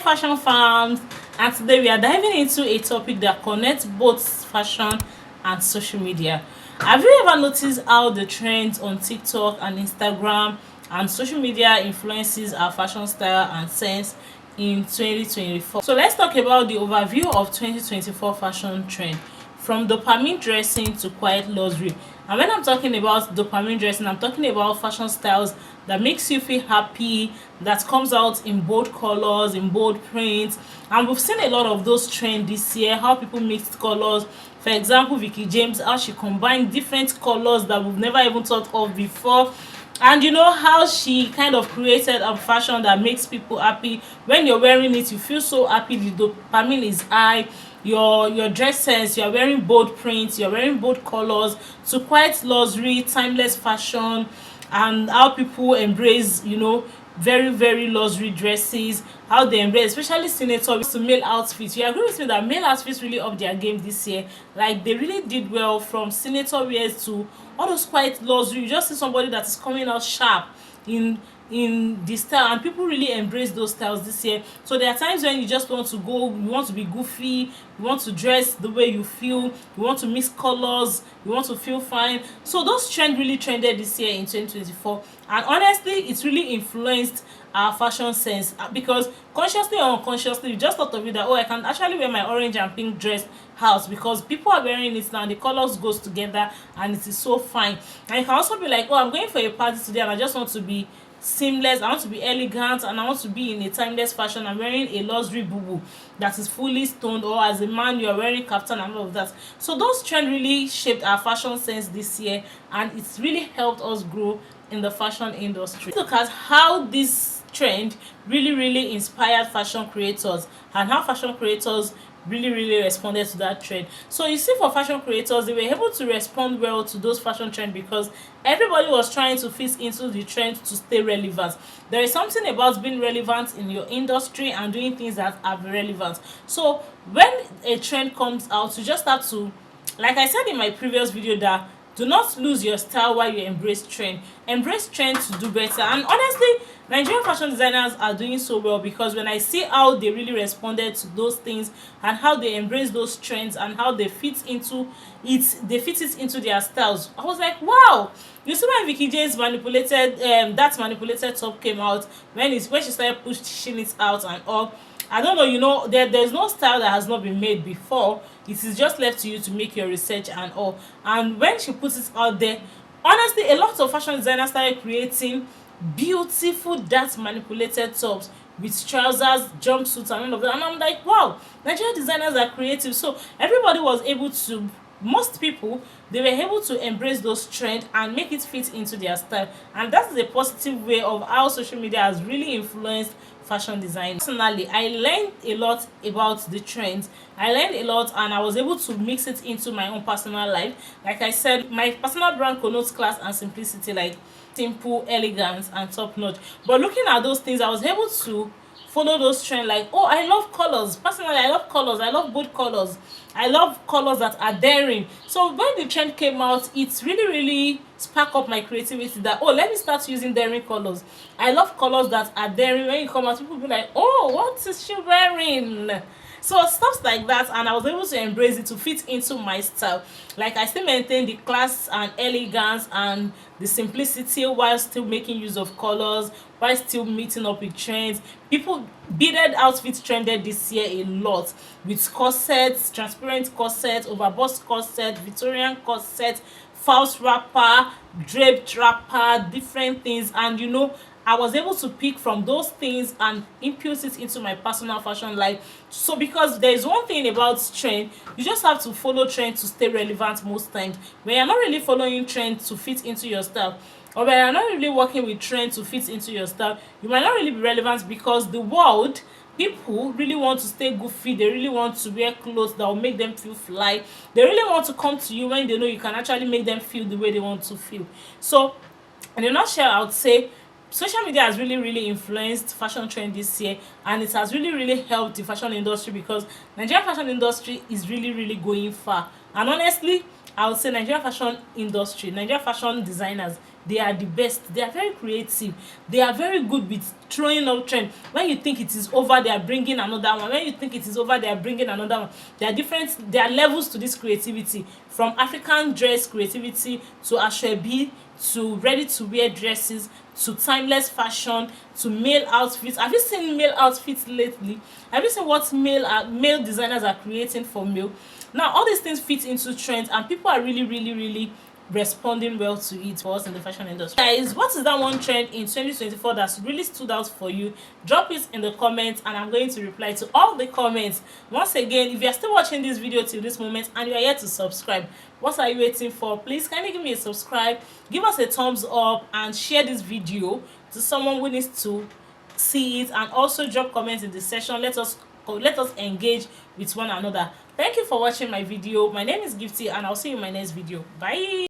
fashion fans, and today we are diving into a topic that connects both fashion and social media. Have you ever noticed how the trends on TikTok and Instagram and social media influences our fashion style and sense in 2024? So let's talk about the overview of 2024 fashion trend, from dopamine dressing to quiet luxury. And when I'm talking about dopamine dressing, I'm talking about fashion styles that makes you feel happy, that comes out in bold colors, in bold prints. And we've seen a lot of those trends this year, how people mixed colors. For example, Vicky James, how she combined different colors that we've never even thought of before. And you know how she kind of created a fashion that makes people happy. When you're wearing it, you feel so happy, the dopamine is high. Your dress sense, you're wearing bold prints, you're wearing bold colors, to quite luxury, timeless fashion. And how people embrace, very luxury dresses, how they embrace, especially senator to male outfits. You agree with me that male outfits really up their game this year? Like, they really did well, from senator wears to all those quite luxury. You just see somebody that is coming out sharp in the style, and people really embrace those styles this year. So there are times when you just want to go, you want to be goofy, you want to dress the way you feel, you want to mix colors, you want to feel fine. So those trends really trended this year in 2024, and honestly it's really influenced our fashion sense, because consciously or unconsciously you just thought of it that, oh, I can actually wear my orange and pink dress house because people are wearing it now, the colors goes together and it is so fine. And you can also be like, oh, I'm going for a party today and I just want to be seamless, I want to be elegant, and I want to be in a timeless fashion. I'm wearing a luxury boo that is fully stoned, or as a man you are wearing kaftan and all of that. So those trends really shaped our fashion sense this year, and it's really helped us grow in the fashion industry. Look at how this trend really inspired fashion creators, and how fashion creators really responded to that trend. So you see, for fashion creators, they were able to respond well to those fashion trends because everybody was trying to fit into the trend to stay relevant. There is something about being relevant in your industry and doing things that are relevant. So when a trend comes out, you just have to, like I said in my previous video, that do not lose your style while you embrace trend. Embrace trend to do better. And honestly, Nigerian fashion designers are doing so well, because when I see how they really responded to those things and how they embrace those trends and how they fit into it, into their styles, I was like, wow. You see, when Vicky James manipulated, that manipulated top came out, when she started pushing it out and all, I don't know, there's no style that has not been made before. It is just left to you to make your research and all. And when she puts it out there, honestly, a lot of fashion designers started creating beautiful that manipulated tops with trousers, jumpsuits, and all of that. And I'm like, wow, Nigerian designers are creative. So everybody was able to, most people, they were able to embrace those trends and make it fit into their style. And that is a positive way of how social media has really influenced fashion design. Personally, I learned a lot about the trends. I learned a lot, and I was able to mix it into my own personal life. Like I said, my personal brand connotes class and simplicity, like simple, elegance, and top notch. But looking at those things, I was able to follow those trends. Like, oh, I love colors. Personally, I love colors. I love bold colors. I love colors that are daring. So when the trend came out, it really sparked up my creativity, that, oh, let me start using daring colors. I love colors that are daring. When you come out, people be like, oh, what is she wearing? So stuff like that, and I was able to embrace it to fit into my style. Like, I still maintain the class and elegance and the simplicity while still making use of colors, while still meeting up with trends. People, beaded outfits trended this year a lot, with corsets, transparent corsets, overbust corset, Victorian corset, false wrapper, draped wrapper, different things. And I was able to pick from those things and impute it into my personal fashion life. So, because there is one thing about trend, you just have to follow trend to stay relevant most times. When you're not really following trend to fit into your style, or when you're not really working with trend to fit into your style, you might not really be relevant, because the world, people really want to stay goofy. They really want to wear clothes that will make them feel fly. They really want to come to you when they know you can actually make them feel the way they want to feel. So in a nutshell, I would say social media has really influenced fashion trend this year, and it has really helped the fashion industry, because Nigerian fashion industry is really going far. And honestly, I would say Nigerian fashion industry, Nigerian fashion designers they are the best. They are very creative. They are very good with throwing up trend. When you think it is over, they are bringing another one. When you think it is over, they are bringing another one. There are different, there are levels to this creativity, from African dress creativity to asoebi, to ready to wear dresses, to timeless fashion, to male outfits. Have you seen male outfits lately? Have you seen what male designers are creating for male? Now all these things fit into trends, and people are really responding well to it for us in the fashion industry. Guys, what is that one trend in 2024 that's really stood out for you? Drop it in the comments and I'm going to reply to all the comments. Once again, if you are still watching this video till this moment and you are yet to subscribe, what are you waiting for? Please kindly give me a subscribe, give us a thumbs up, and share this video to someone who needs to see it, and also drop comments in the section. Let us engage with one another. Thank you for watching my video. My name is Gifty and I'll see you in my next video. Bye.